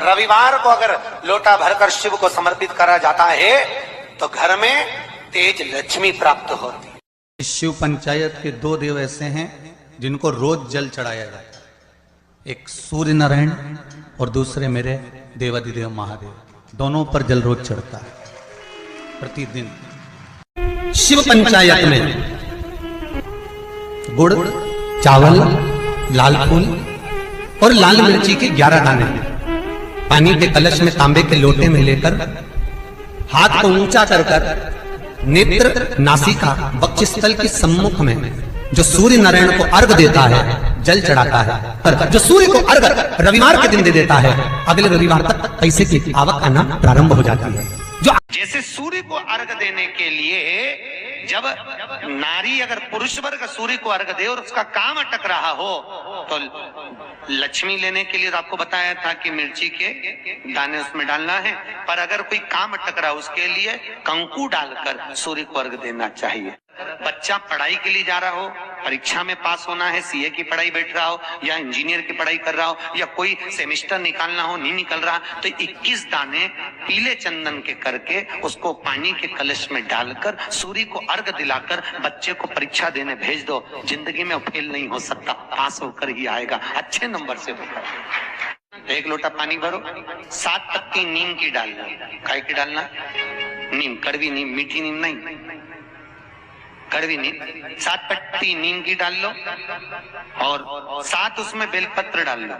रविवार को अगर लोटा भरकर शिव को समर्पित करा जाता है तो घर में तेज लक्ष्मी प्राप्त होती है। शिव पंचायत के दो देव ऐसे हैं जिनको रोज जल चढ़ाया जाता है, एक सूर्य नारायण और दूसरे मेरे देवाधिदेव महादेव, दोनों पर जल रोज चढ़ता है प्रतिदिन। शिव पंचायत में गुड़, चावल, लाल फूल और लाल मिर्ची के 11 दाने पानी के कलश में तांबे के लोटे में लेकर हाथ को ऊंचा कर कर नेत्र, नासिका, वक्षस्थल के सम्मुख में जो सूर्य नारायण को अर्घ देता है, जल चढ़ाता है, पर जो सूर्य को अर्घ रविवार के दिन दे देता है, अगले रविवार तक पैसे की आवक आना प्रारंभ हो जाती है। जो जैसे सूर्य को अर्घ देने के लिए जब नारी अगर पुरुष वर्ग सूर्य को अर्घ दे और उसका काम अटक रहा हो तो लक्ष्मी लेने के लिए आपको बताया था कि मिर्ची के दाने उसमें डालना है, पर अगर कोई काम अटक रहा उसके लिए कंकु डालकर सूर्य को अर्घ देना चाहिए। बच्चा पढ़ाई के लिए जा रहा हो, परीक्षा में पास होना है, सीए की पढ़ाई बैठ रहा हो या इंजीनियर की पढ़ाई कर रहा हो या कोई सेमेस्टर निकालना हो, नहीं निकल रहा, तो 21 दाने पीले चंदन के करके उसको पानी के कलश में डालकर सूर्य को अर्घ दिलाकर बच्चे को परीक्षा देने भेज दो। जिंदगी में फेल नहीं हो सकता, पास होकर ही आएगा, अच्छे नंबर से होकर। 1 लोटा पानी भरो, 7 पत्ती नीम की डालना। काय की डालना? नीम, कड़वी नीम, मीठी नीम नहीं, कड़वी नीम। 7 पत्ती नीम की डाल लो और 7 उसमें बेलपत्र डाल लो।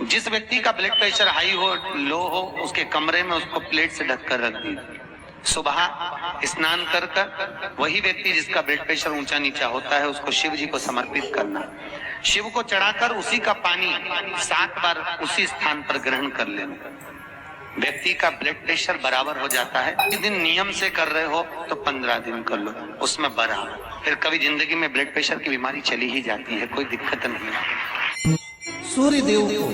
जिस व्यक्ति का ब्लड प्रेशर हाई हो, लो हो, उसके कमरे में उसको प्लेट से ढककर रख दीजिए। सुबह स्नान कर कर वही व्यक्ति जिसका ब्लड प्रेशर ऊंचा नीचा होता है उसको शिव जी को समर्पित करना। शिव को चढ़ाकर उसी का पानी 7 बार उसी स्थान पर ग्रहण कर लेना। व्यक्ति का ब्लड प्रेशर बराबर हो जाता है। इस दिन नियम से कर रहे हो तो 15 दिन कर लो, उसमें बराबर, फिर कभी जिंदगी में ब्लड प्रेशर की बीमारी चली ही जाती है, कोई दिक्कत नहीं है। सूर्य देव को,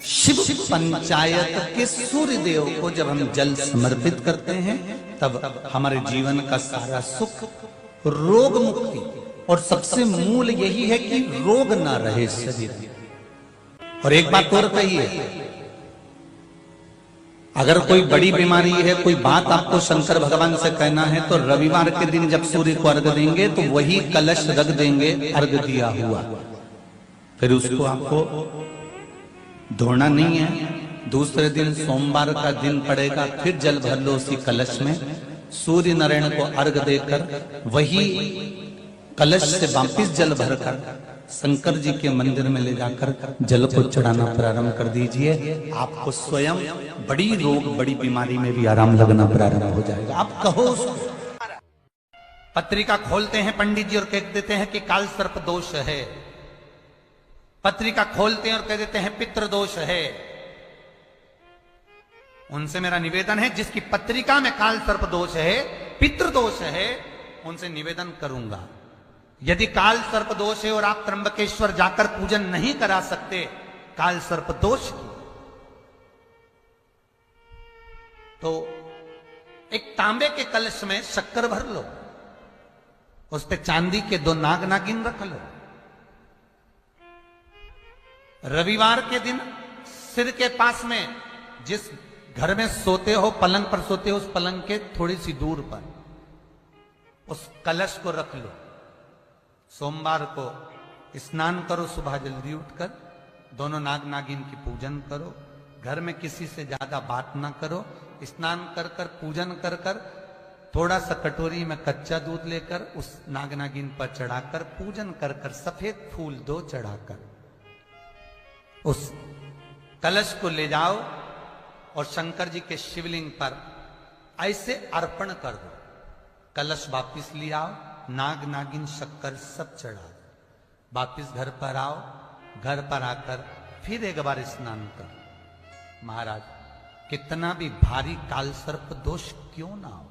शिव पंचायत के सूर्य देव को जब हम जल समर्पित करते हैं तब हमारे जीवन का सारा सुख, रोग मुक्ति, और सबसे मूल यही है कि रोग ना रहे शरीर में। और एक बात और कहिए, अगर कोई बड़ी बीमारी है, कोई बात आपको शंकर भगवान से कहना है तो रविवार के दिन जब सूर्य को अर्घ देंगे तो वही कलश रख देंगे अर्घ दिया हुआ, फिर उसको आपको धोना नहीं है। दूसरे दिन सोमवार का दिन पड़ेगा, फिर जल भर लो उसी कलश में, सूर्य नारायण को अर्घ देकर वही कलश से वापिस जल भरकर शंकर जी के मंदिर में ले जाकर जल को चढ़ाना प्रारंभ कर दीजिए। आपको स्वयं बड़ी रोग, बड़ी बीमारी में भी आराम लगना प्रारंभ हो जाएगा। आप कहो उसको। पत्रिका खोलते हैं पंडित जी और कह देते हैं कि काल सर्प दोष है। पत्रिका खोलते हैं और कह देते हैं पितृ दोष है। उनसे मेरा निवेदन है, जिसकी पत्रिका में काल सर्प दोष है, पितृ दोष है, उनसे निवेदन करूंगा, यदि काल सर्प दोष है और आप त्र्यंबकेश्वर जाकर पूजन नहीं करा सकते काल सर्प दोष की, तो एक तांबे के कलश में शक्कर भर लो, उस पे चांदी के 2 नाग नागिन रख लो। रविवार के दिन सिर के पास में, जिस घर में सोते हो, पलंग पर सोते हो, उस पलंग के थोड़ी सी दूर पर उस कलश को रख लो। सोमवार को स्नान करो, सुबह जल्दी उठकर दोनों नाग नागिन की पूजन करो। घर में किसी से ज्यादा बात ना करो। स्नान कर कर, पूजन कर कर, थोड़ा सा कटोरी में कच्चा दूध लेकर उस नाग नागिन पर चढ़ाकर पूजन कर कर, सफेद फूल 2 चढ़ाकर उस कलश को ले जाओ और शंकर जी के शिवलिंग पर ऐसे अर्पण कर दो। कलश वापिस ले आओ, नाग नागिन शक्कर सब चढ़ा दो, वापिस घर पर आओ। घर पर आकर फिर एक बार स्नान करो। महाराज, कितना भी भारी काल सर्प दोष क्यों ना हो,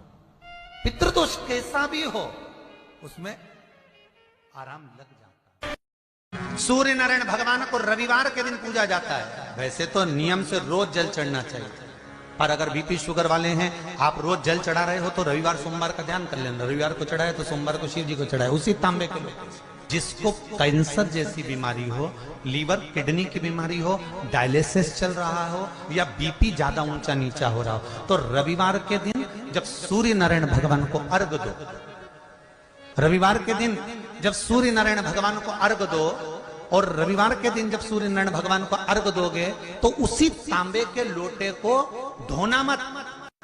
पितृदोष कैसा भी हो, उसमें आराम लग जाता है। सूर्य नारायण भगवान को रविवार के दिन पूजा जाता है। वैसे तो नियम से रोज जल चढ़ना चाहिए, पर अगर बीपी शुगर वाले हैं, आप रोज जल चढ़ा रहे हो तो रविवार सोमवार का ध्यान कर लेना। रविवार को चढ़ाए तो सोमवार को शिव जी को चढ़ाए, उसी तांबे के लोटे से। जिसको कैंसर जैसी बीमारी हो, लीवर किडनी की बीमारी हो, डायलिसिस चल रहा हो या बीपी ज्यादा ऊंचा नीचा हो रहा हो, तो रविवार के दिन जब सूर्य नारायण भगवान को अर्घ दो, रविवार के दिन जब सूर्य नारायण भगवान को अर्घ दो, और रविवार के दिन जब सूर्य नारायण भगवान को अर्घ दोगे तो उसी तांबे के लोटे को धोना मत,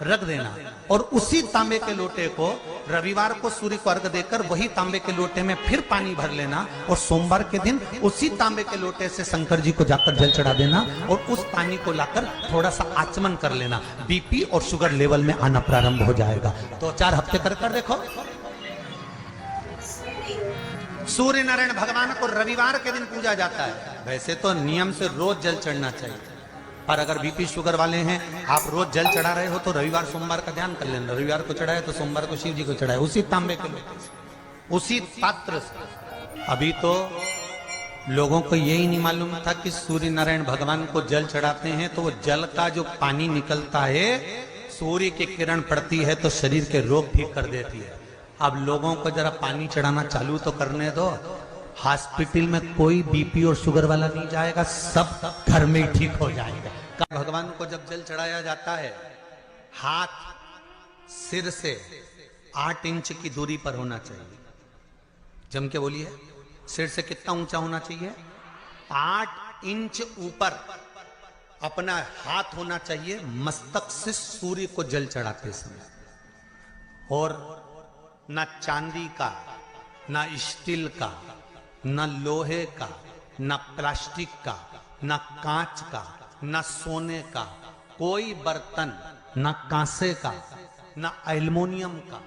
रख देना, और उसी तांबे के लोटे को रविवार को सूर्य को अर्घ देकर वही तांबे के लोटे में फिर पानी भर लेना, और सोमवार के दिन उसी तांबे के लोटे से शंकर जी को जाकर जल चढ़ा देना, और उस पानी को लाकर थोड़ा सा आचमन कर लेना। बीपी और शुगर लेवल में आना प्रारंभ हो जाएगा। 2-4 हफ्ते कर देखो। सूर्य नारायण भगवान को रविवार के दिन पूजा जाता है। वैसे तो नियम से रोज जल चढ़ना चाहिए, पर अगर बीपी शुगर वाले हैं, आप रोज जल चढ़ा रहे हो तो रविवार सोमवार का ध्यान कर लेना। रविवार को चढ़ाए तो सोमवार को शिव जी को चढ़ाए, उसी तांबे के लोटे से, उसी पात्र से। अभी तो लोगों को यही नहीं मालूम था कि सूर्य नारायण भगवान को जल चढ़ाते हैं तो वो जल का जो पानी निकलता है, सूर्य की किरण पड़ती है तो शरीर के रोग ठीक कर देती है। अब लोगों को जरा पानी चढ़ाना चालू तो करने दो। हॉस्पिटल में कोई बीपी और शुगर वाला नहीं जाएगा, सब घर में ही ठीक हो जाएगा। भगवान को जब जल चढ़ाया जाता है, हाथ सिर से 8 इंच की दूरी पर होना चाहिए। जम के बोलिए, सिर से कितना ऊंचा होना चाहिए? 8 इंच ऊपर अपना हाथ होना चाहिए मस्तक से सूर्य को जल चढ़ाते समय। और ना चांदी का, ना स्टील का, ना लोहे का, ना प्लास्टिक का, ना कांच का, ना सोने का कोई बर्तन, ना कांसे का, ना एल्युमिनियम का,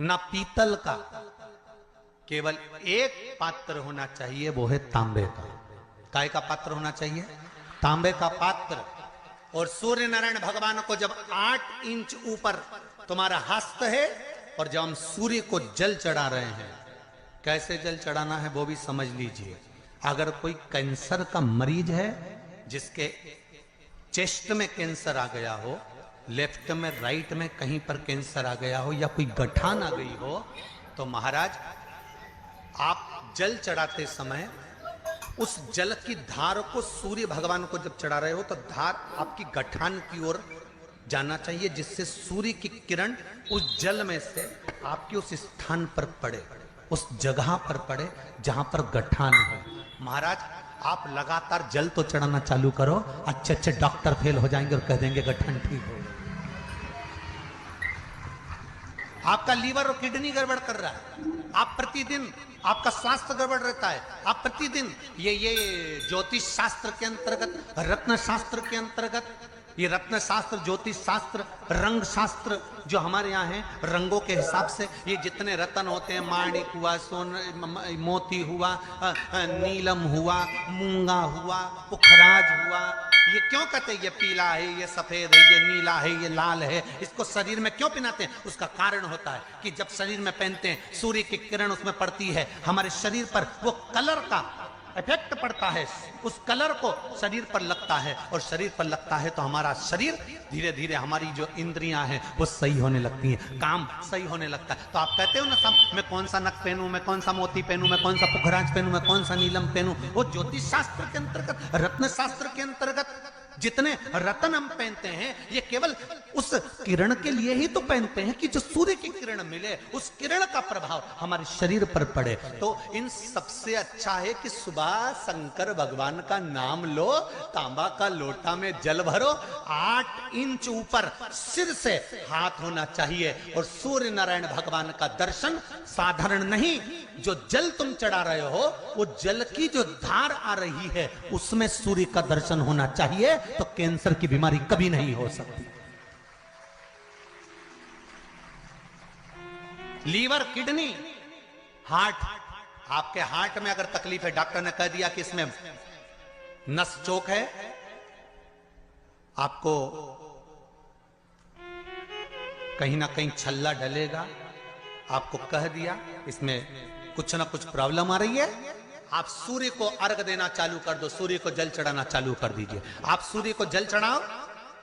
ना पीतल का, केवल एक पात्र होना चाहिए, वो है तांबे का। काय का पात्र होना चाहिए? तांबे का पात्र। और सूर्य नारायण भगवान को जब 8 इंच ऊपर तुम्हारा हस्त है, और जब हम सूर्य को जल चढ़ा रहे हैं, कैसे जल चढ़ाना है वो भी समझ लीजिए। अगर कोई कैंसर का मरीज है, जिसके चेस्ट में कैंसर आ गया हो, लेफ्ट में राइट में कहीं पर कैंसर आ गया हो, या कोई गठान आ गई हो, तो महाराज आप जल चढ़ाते समय उस जल की धार को सूर्य भगवान को जब चढ़ा रहे हो तो धार आपकी गठान की ओर जाना चाहिए, जिससे सूर्य की किरण उस जल में से आपके उस स्थान पर पड़े, उस जगह पर पड़े जहां पर गठान है। महाराज आप लगातार जल तो चढ़ाना चालू करो, अच्छे अच्छे डॉक्टर फेल हो जाएंगे और कह देंगे गठान ठीक हो। आपका लीवर और किडनी गड़बड़ कर रहा है, आप प्रतिदिन आपका स्वास्थ्य गड़बड़ रहता है, आप प्रतिदिन ये ज्योतिष शास्त्र के अंतर्गत, रत्न शास्त्र के अंतर्गत, ये रत्न शास्त्र, ज्योतिष शास्त्र, रंग शास्त्र जो हमारे यहाँ है, रंगों के हिसाब से ये जितने रत्न होते हैं, माणिक हुआ, मोती हुआ, नीलम हुआ, मूंगा हुआ, पुखराज हुआ, ये क्यों कहते हैं ये पीला है, ये सफेद है, ये नीला है, ये लाल है, इसको शरीर में क्यों पहनाते हैं? उसका कारण होता है कि जब शरीर में पहनते हैं, सूर्य की किरण उसमें पड़ती है, हमारे शरीर पर वो कलर का इफेक्ट पड़ता है, उस कलर को शरीर पर लगता है, और शरीर पर लगता है तो हमारा शरीर धीरे धीरे, हमारी जो इंद्रियां हैं वो सही होने लगती हैं, काम सही होने लगता है। तो आप कहते हो ना, सब मैं कौन सा नक पहनूं, मैं कौन सा मोती पहनूं, मैं कौन सा पुखराज पहनूं, मैं कौन सा नीलम पहनूं, वो ज्योतिष शास्त्र के अंतर्गत, रत्न शास्त्र के अंतर्गत जितने रत्न हम पहनते हैं, ये केवल उस किरण के लिए ही तो पहनते हैं कि जो सूर्य की किरण मिले, उस किरण का प्रभाव हमारे शरीर पर पड़े। तो इन सबसे अच्छा है कि सुबह शंकर भगवान का नाम लो, तांबा का लोटा में जल भरो, 8 इंच ऊपर सिर से हाथ होना चाहिए, और सूर्य नारायण भगवान का दर्शन साधारण नहीं, जो जल तुम चढ़ा रहे हो, वो जल की जो धार आ रही है उसमें सूर्य का दर्शन होना चाहिए, तो कैंसर की बीमारी कभी नहीं हो सकती। लीवर, किडनी, हार्ट, आपके हार्ट में अगर तकलीफ है, डॉक्टर ने कह दिया कि इसमें नस चोक है, आपको कहीं ना कहीं छल्ला डलेगा, आपको कह दिया इसमें कुछ ना कुछ प्रॉब्लम आ रही है, आप सूर्य को अर्घ देना चालू कर दो, सूर्य को जल चढ़ाना चालू कर दीजिए। आप सूर्य को जल चढ़ाओ,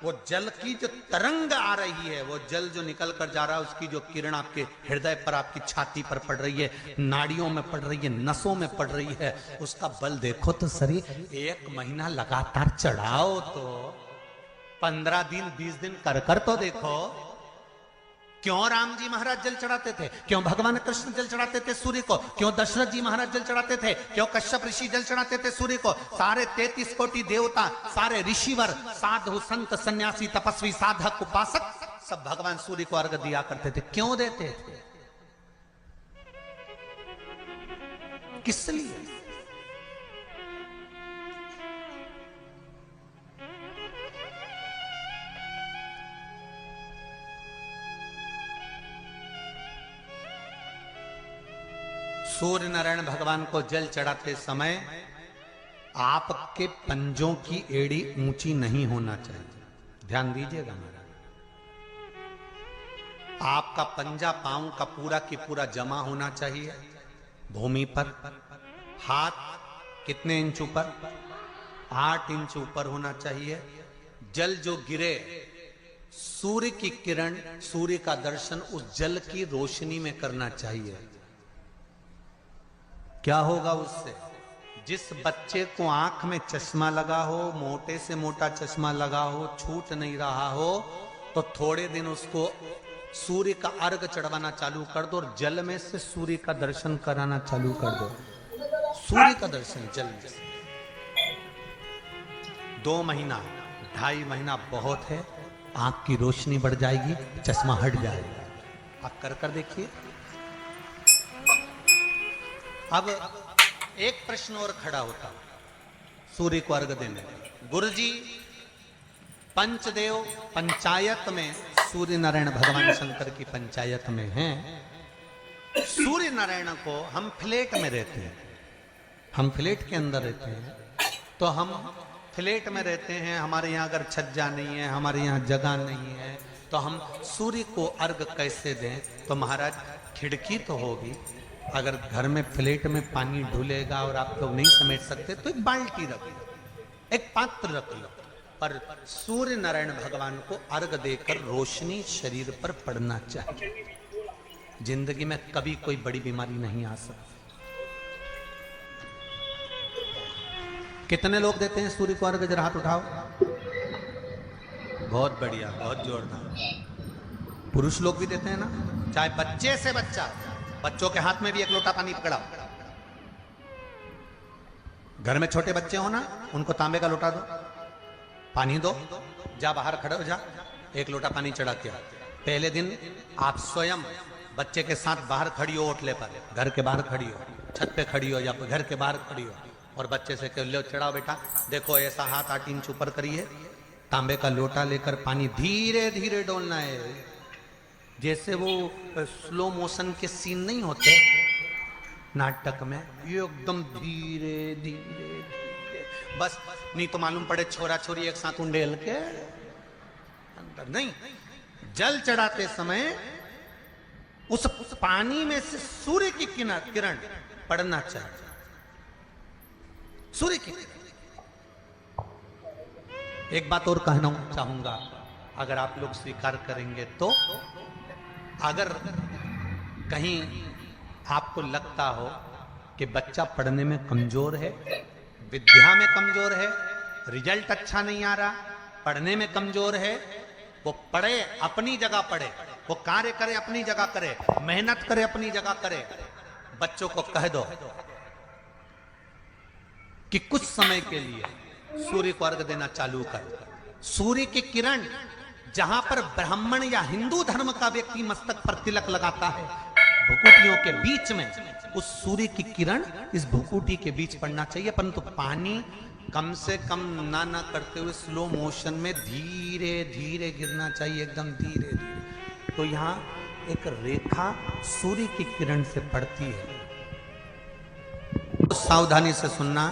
वो जल की जो तरंग आ रही है, वो जल जो निकल कर जा रहा है, उसकी जो किरण आपके हृदय पर, आपकी छाती पर पड़ रही है, नाड़ियों में पड़ रही है, नसों में पड़ रही है, उसका बल देखो तो सही। 1 महीना लगातार चढ़ाओ तो 15 दिन 20 दिन कर तो देखो। क्यों राम जी महाराज जल चढ़ाते थे? क्यों भगवान कृष्ण जल चढ़ाते थे सूर्य को? क्यों दशरथ जी महाराज जल चढ़ाते थे? क्यों कश्यप ऋषि जल चढ़ाते थे सूर्य को? सारे 33 कोटि देवता, सारे ऋषिवर, साधु संत सन्यासी तपस्वी साधक उपासक सब भगवान सूर्य को अर्घ दिया करते थे। क्यों देते थे? किस लिए? सूर्य नारायण भगवान को जल चढ़ाते समय आपके पंजों की एड़ी ऊंची नहीं होना चाहिए। ध्यान दीजिएगा मेरा। आपका पंजा पांव का पूरा की पूरा जमा होना चाहिए भूमि पर। हाथ कितने इंच ऊपर? 8 इंच ऊपर होना चाहिए। जल जो गिरे, सूर्य की किरण, सूर्य का दर्शन उस जल की रोशनी में करना चाहिए। क्या होगा उससे? जिस बच्चे को आंख में चश्मा लगा हो, मोटे से मोटा चश्मा लगा हो, छूट नहीं रहा हो, तो थोड़े दिन उसको सूर्य का अर्घ चढ़वाना चालू कर दो और जल में से सूर्य का दर्शन कराना चालू कर दो। सूर्य का दर्शन जल में से 2 महीना 2.5 महीना बहुत है। आंख की रोशनी बढ़ जाएगी, चश्मा हट जाएगा। आप कर देखिए। अब एक प्रश्न और खड़ा होता सूर्य को अर्घ देने। गुरुजी, पंचदेव पंचायत में सूर्य नारायण भगवान शंकर की पंचायत में हैं। सूर्य नारायण को हम फ्लैट में रहते हैं, हम फ्लैट के अंदर रहते हैं, तो हम फ्लैट में रहते हैं। हमारे यहाँ अगर छज्जा नहीं है, हमारे यहाँ जगह नहीं है, तो हम सूर्य को अर्घ कैसे दें? तो महाराज खिड़की तो होगी। अगर घर में फ्लैट में पानी ढुलेगा और आप लोग नहीं समेट सकते तो एक बाल्टी रख लो, एक पात्र रख लो, पर सूर्य नारायण भगवान को अर्घ देकर रोशनी शरीर पर पड़ना चाहिए। जिंदगी में कभी कोई बड़ी बीमारी नहीं आ सकती। कितने लोग देते हैं सूर्य को अर्घ? जरा हाथ उठाओ। बहुत बढ़िया, बहुत जोरदार। पुरुष लोग भी देते हैं ना, चाहे बच्चे से बच्चा। बच्चों के हाथ में भी 1 लोटा पानी पकड़ाओ। घर में छोटे बच्चे हो ना, उनको तांबे का लोटा दो, पानी दो, जा बाहर खड़े हो जा, 1 लोटा पानी चढ़ा के। पहले दिन आप स्वयं बच्चे के साथ बाहर खड़ी हो, ओटले पर, घर के बाहर खड़ी हो, छत पे खड़ी हो या घर के बाहर खड़ी हो, और बच्चे से कह लो चढ़ाओ बेटा, देखो ऐसा हाथ 8 इंच ऊपर करिए, तांबे का लोटा लेकर पानी धीरे धीरे डोलना है। जैसे वो स्लो मोशन के सीन नहीं होते नाटक में, ये एकदम धीरे धीरे धीरे, बस नहीं तो मालूम पड़े छोरा छोरी एक साथ उंडेल के अंदर नहीं। जल चढ़ाते समय उस पानी में से सूर्य की किरण पड़ना चाहिए। सूर्य की एक बात और कहना चाहूंगा, अगर आप लोग स्वीकार करेंगे तो, अगर कहीं आपको लगता हो कि बच्चा पढ़ने में कमजोर है, विद्या में कमजोर है, रिजल्ट अच्छा नहीं आ रहा, पढ़ने में कमजोर है, वो पढ़े, अपनी जगह पढ़े, वो कार्य करे, अपनी जगह करे, मेहनत करे, अपनी जगह करे। बच्चों को कह दो कि कुछ समय के लिए सूर्य को अर्घ देना चालू कर। सूर्य की किरण जहां पर ब्राह्मण या हिंदू धर्म का व्यक्ति मस्तक पर तिलक लगाता है, भुकुटियों के बीच में उस सूर्य की किरण इस भुकुटी के बीच पड़ना चाहिए, परंतु पानी कम से कम ना करते हुए स्लो मोशन में धीरे धीरे गिरना चाहिए, एकदम धीरे धीरे। तो यहाँ एक रेखा सूर्य की किरण से पड़ती है। तो सावधानी से सुनना,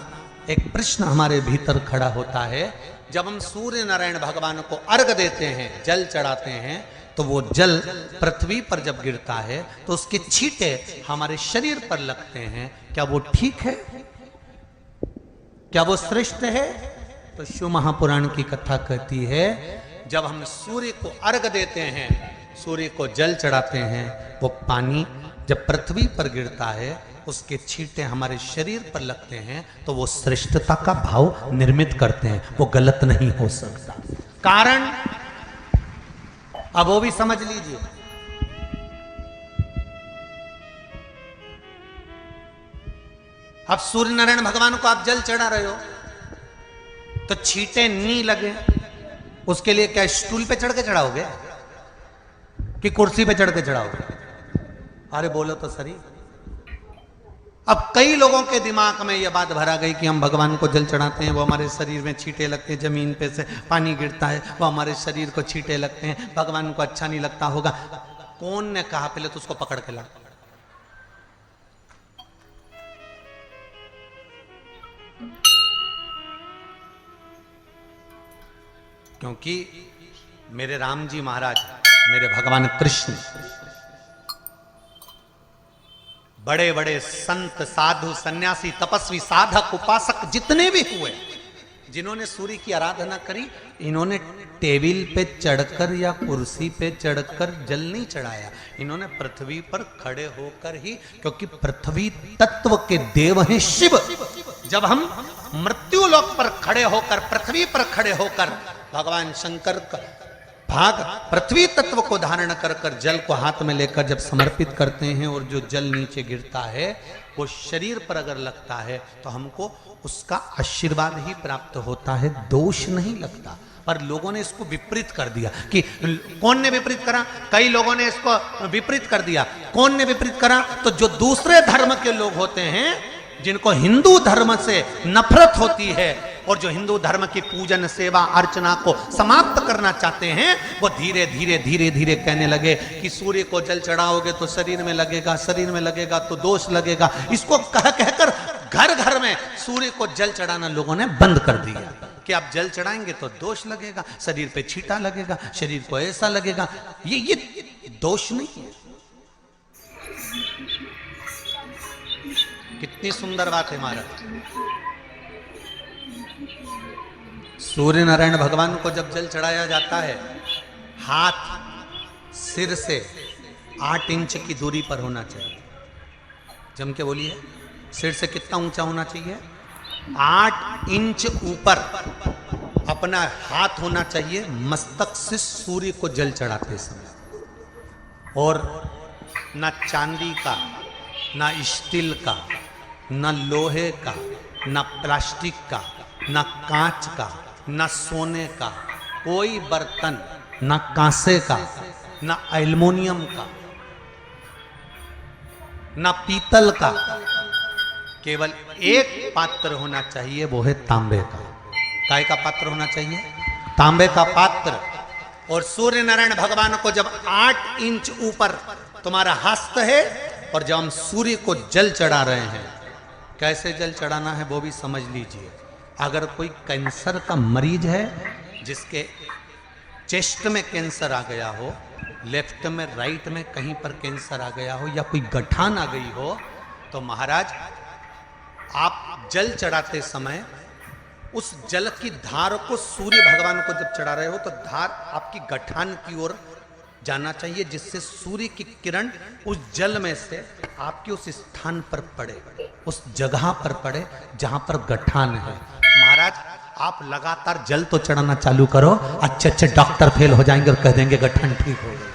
एक प्रश्न हमारे भीतर खड़ा होता है। जब हम सूर्य नारायण भगवान को अर्घ देते हैं, जल चढ़ाते हैं, तो वो जल पृथ्वी पर जब गिरता है तो उसके छींटे हमारे शरीर पर लगते हैं। क्या वो ठीक है? क्या वो श्रेष्ठ है? तो शिव महापुराण की कथा कहती है, जब हम सूर्य को अर्घ देते हैं, सूर्य को जल चढ़ाते हैं, वो पानी जब पृथ्वी पर गिरता है, उसके छींटे हमारे शरीर पर लगते हैं, तो वो श्रेष्ठता का भाव निर्मित करते हैं, वो गलत नहीं हो सकता। कारण अब वो भी समझ लीजिए। अब सूर्य नारायण भगवान को आप जल चढ़ा रहे हो तो छींटे नहीं लगे, उसके लिए क्या स्टूल पे चढ़ के चढ़ाओगे कि कुर्सी पे चढ़ के चढ़ाओगे? अरे बोलो तो सही। अब कई लोगों के दिमाग में यह बात भरा गई कि हम भगवान को जल चढ़ाते हैं, वो हमारे शरीर में छींटे लगते हैं, जमीन पे से पानी गिरता है, वो हमारे शरीर को छींटे लगते हैं, भगवान को अच्छा नहीं लगता होगा। कौन ने कहा? पहले तो उसको पकड़ के ला। क्योंकि मेरे राम जी महाराज, मेरे भगवान कृष्ण, बड़े बड़े संत, साधु, सन्यासी, तपस्वी, साधक, उपासक जितने भी हुए, जिन्होंने सूर्य की आराधना करी, इन्होंने टेबल पे चढ़कर या कुर्सी पे चढ़कर जल नहीं चढ़ाया, इन्होंने पृथ्वी पर खड़े होकर ही, क्योंकि पृथ्वी तत्व के देव हैं शिव। जब हम मृत्यु लोक पर खड़े होकर, पृथ्वी पर खड़े होकर भगवान शंकर का भाग पृथ्वी तत्व को धारण कर कर जल को हाथ में लेकर जब समर्पित करते हैं, और जो जल नीचे गिरता है वो शरीर पर अगर लगता है तो हमको उसका आशीर्वाद ही प्राप्त होता है, दोष नहीं लगता। पर लोगों ने इसको विपरीत कर दिया। कि कौन ने विपरीत करा? कई लोगों ने इसको विपरीत कर दिया। कौन ने विपरीत करा? तो जो दूसरे धर्म के लोग होते हैं, जिनको हिंदू धर्म से नफरत होती है और जो हिंदू धर्म की पूजन, सेवा, अर्चना को समाप्त करना चाहते हैं, वो धीरे धीरे धीरे धीरे कहने लगे कि सूर्य को जल चढ़ाओगे तो शरीर में लगेगा, शरीर में लगेगा तो दोष लगेगा। इसको कह कहकर घर घर में सूर्य को जल चढ़ाना लोगों ने बंद कर दिया कि आप जल चढ़ाएंगे तो दोष लगेगा, शरीर पे छींटा लगेगा, शरीर को ऐसा लगेगा। ये दोष नहीं है। कितनी सुंदर बात है महाराज। सूर्य नारायण भगवान को जब जल चढ़ाया जाता है, हाथ सिर से 8 इंच की दूरी पर होना चाहिए। जम के बोलिए, सिर से कितना ऊंचा होना चाहिए? 8 इंच ऊपर अपना हाथ होना चाहिए मस्तक से सूर्य को जल चढ़ाते समय। और ना चांदी का, ना स्टील का, ना लोहे का, ना प्लास्टिक का, ना कांच का, ना सोने का कोई बर्तन, ना कांसे का, ना एल्युमिनियम का, ना पीतल का, केवल एक पात्र होना चाहिए, वो है तांबे का। काय का पात्र होना चाहिए? तांबे का पात्र। और सूर्य नारायण भगवान को जब 8 इंच ऊपर तुम्हारा हस्त है, और जब हम सूर्य को जल चढ़ा रहे हैं, कैसे जल चढ़ाना है वो भी समझ लीजिए। अगर कोई कैंसर का मरीज है, जिसके चेस्ट में कैंसर आ गया हो, लेफ्ट में, राइट में कहीं पर कैंसर आ गया हो, या कोई गठान आ गई हो, तो महाराज आप जल चढ़ाते समय उस जल की धार को, सूर्य भगवान को जब चढ़ा रहे हो, तो धार आपकी गठान की ओर जाना चाहिए, जिससे सूर्य की किरण उस जल में से आपके उस स्थान पर पड़े, उस जगह पर पड़े जहां पर गठान है। महाराज आप लगातार जल तो चढ़ाना चालू करो, अच्छे अच्छे डॉक्टर फेल हो जाएंगे और कह देंगे गठान ठीक हो गई।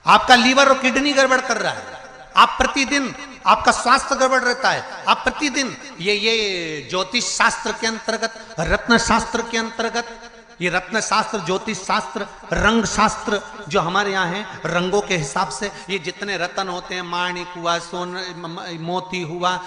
आपका लीवर और किडनी गड़बड़ कर रहा है, आप प्रतिदिन, आपका स्वास्थ्य गड़बड़ रहता है, आप प्रतिदिन ये ज्योतिष शास्त्र के अंतर्गत, रत्न शास्त्र के अंतर्गत, ये रत्न शास्त्र, ज्योतिष शास्त्र, रंग शास्त्र जो हमारे यहाँ है, रंगों के हिसाब से ये जितने रत्न होते हैं, माणिक हुआ, मोती हुआ,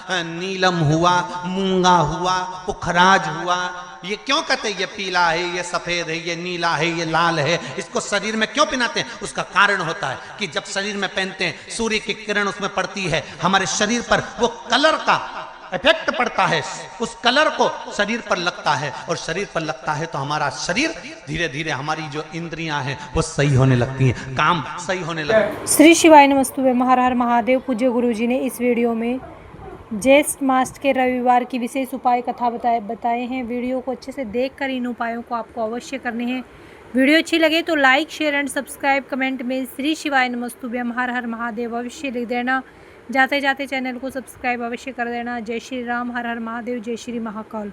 नीलम हुआ, मूंगा हुआ, पुखराज हुआ, ये क्यों कहते हैं ये पीला है, ये सफेद है, ये नीला है, ये लाल है, इसको शरीर में क्यों पहनाते हैं? उसका कारण होता है कि जब शरीर में पहनते हैं, सूर्य की किरण उसमें पड़ती है, हमारे शरीर पर वो कलर का इफेक्ट पड़ता है, उस कलर को शरीर पर लगता है, और शरीर पर लगता है तो हमारा शरीर धीरे धीरे, हमारी जो इंद्रियां हैं वो सही होने लगती हैं, काम सही होने लगता है। श्री शिवाय नमस्तुभ्यं, हर हर महादेव। पूज्य गुरुजी ने इस वीडियो में ज्येष्ठ मास के रविवार की विशेष उपाय कथा बताए हैं। वीडियो को अच्छे से देखकर इन उपायों को आपको अवश्य करने हैं। वीडियो अच्छी लगे तो like, share and subscribe, comment में श्री शिवाय नमस्तुभ्यम, हर हर महादेव अवश्य लिख देना। जाते जाते चैनल को सब्सक्राइब अवश्य कर देना। जय श्री राम, हर हर महादेव, जय श्री महाकाल।